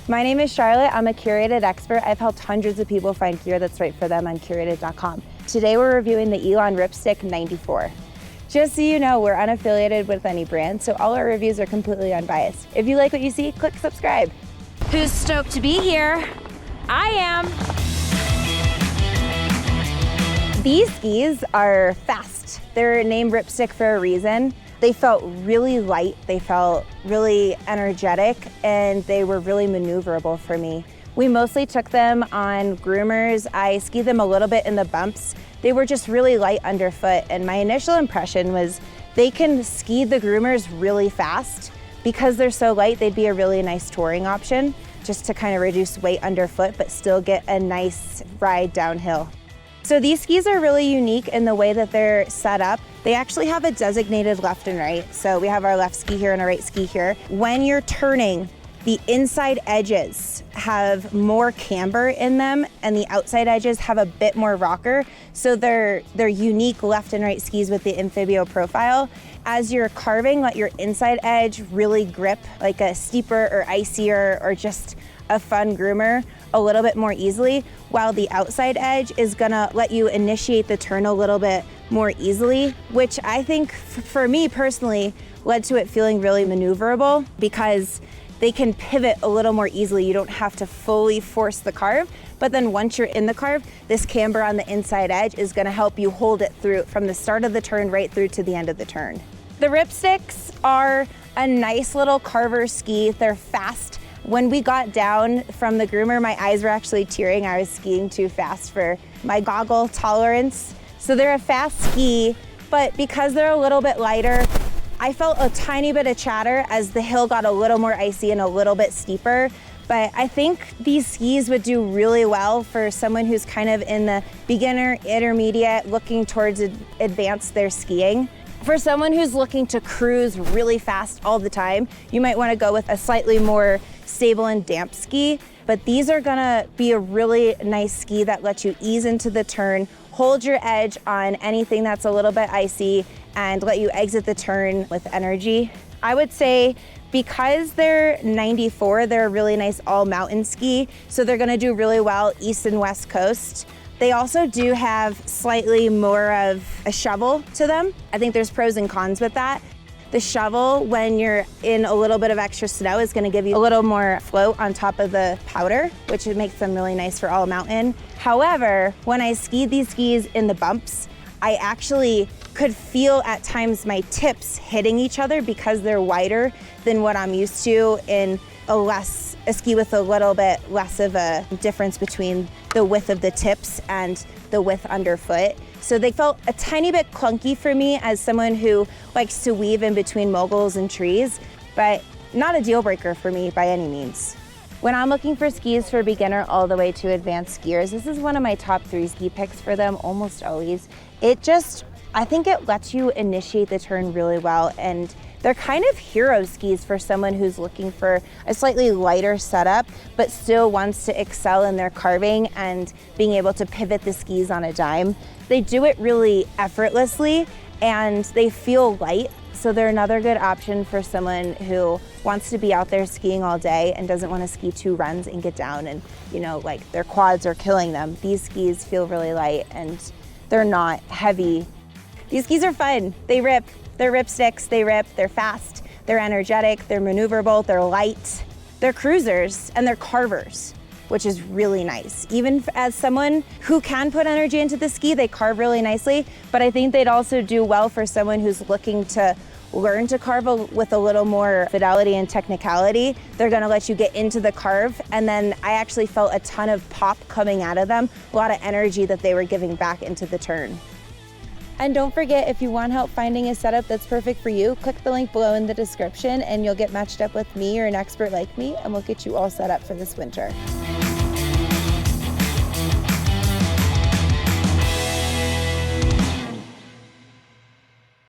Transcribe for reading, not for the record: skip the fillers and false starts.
My name is Charlotte. I'm a Curated expert. I've helped hundreds of people find gear that's right for them on Curated.com. Today we're reviewing the Elan Ripstick 94. Just so you know, we're unaffiliated with any brand, so all our reviews are completely unbiased. If you like what you see, click subscribe. Who's stoked to be here? I am. These skis are fast. They're named Ripstick for a reason. They felt really light, they felt really energetic, and they were really maneuverable for me. We mostly took them on groomers. I skied them a little bit in the bumps. They were just really light underfoot, and my initial impression was they can ski the groomers really fast. Because they're so light, they'd be a really nice touring option, just to kind of reduce weight underfoot, but still get a nice ride downhill. So these skis are really unique in the way that they're set up. They actually have a designated left and right. So we have our left ski here and our right ski here. When you're turning, the inside edges have more camber in them and the outside edges have a bit more rocker. So they're unique left and right skis with the Amphibio profile. As you're carving, let your inside edge really grip like a steeper or icier or just a fun groomer a little bit more easily, while the outside edge is gonna let you initiate the turn a little bit more easily, which I think for me personally led to it feeling really maneuverable because they can pivot a little more easily. You don't have to fully force the carve, but then once you're in the carve, this camber on the inside edge is gonna help you hold it through from the start of the turn right through to the end of the turn. The Ripsticks are a nice little Carver ski. They're fast. When we got down from the groomer, my eyes were actually tearing. I was skiing too fast for my goggle tolerance. So they're a fast ski, but because they're a little bit lighter, I felt a tiny bit of chatter as the hill got a little more icy and a little bit steeper. But I think these skis would do really well for someone who's kind of in the beginner, intermediate, looking towards advance their skiing. For someone who's looking to cruise really fast all the time, you might want to go with a slightly more stable and damp ski, but these are gonna be a really nice ski that lets you ease into the turn, hold your edge on anything that's a little bit icy, and let you exit the turn with energy. I would say because they're 94, they're a really nice all mountain ski, so they're gonna do really well east and west coast. They also do have slightly more of a shovel to them. I think there's pros and cons with that. The shovel, when you're in a little bit of extra snow, is gonna give you a little more float on top of the powder, which makes them really nice for all mountain. However, when I skied these skis in the bumps, I actually could feel at times my tips hitting each other because they're wider than what I'm used to in a ski with a little bit less of a difference between the width of the tips and the width underfoot. So they felt a tiny bit clunky for me as someone who likes to weave in between moguls and trees, but not a deal breaker for me by any means. When I'm looking for skis for beginner all the way to advanced skiers, this is one of my top 3 ski picks for them almost always. I think it lets you initiate the turn really well, and they're kind of hero skis for someone who's looking for a slightly lighter setup, but still wants to excel in their carving and being able to pivot the skis on a dime. They do it really effortlessly, and they feel light, so they're another good option for someone who wants to be out there skiing all day and doesn't want to ski 2 runs and get down and, like their quads are killing them. These skis feel really light and they're not heavy. These skis are fun. They rip. They're Ripsticks. They rip. They're fast. They're energetic. They're maneuverable. They're light. They're cruisers and they're carvers, which is really nice. Even as someone who can put energy into the ski, they carve really nicely, but I think they'd also do well for someone who's looking to learn to carve with a little more fidelity and technicality. They're gonna let you get into the carve, and then I actually felt a ton of pop coming out of them, a lot of energy that they were giving back into the turn. And don't forget, if you want help finding a setup that's perfect for you, click the link below in the description and you'll get matched up with me or an expert like me, and we'll get you all set up for this winter.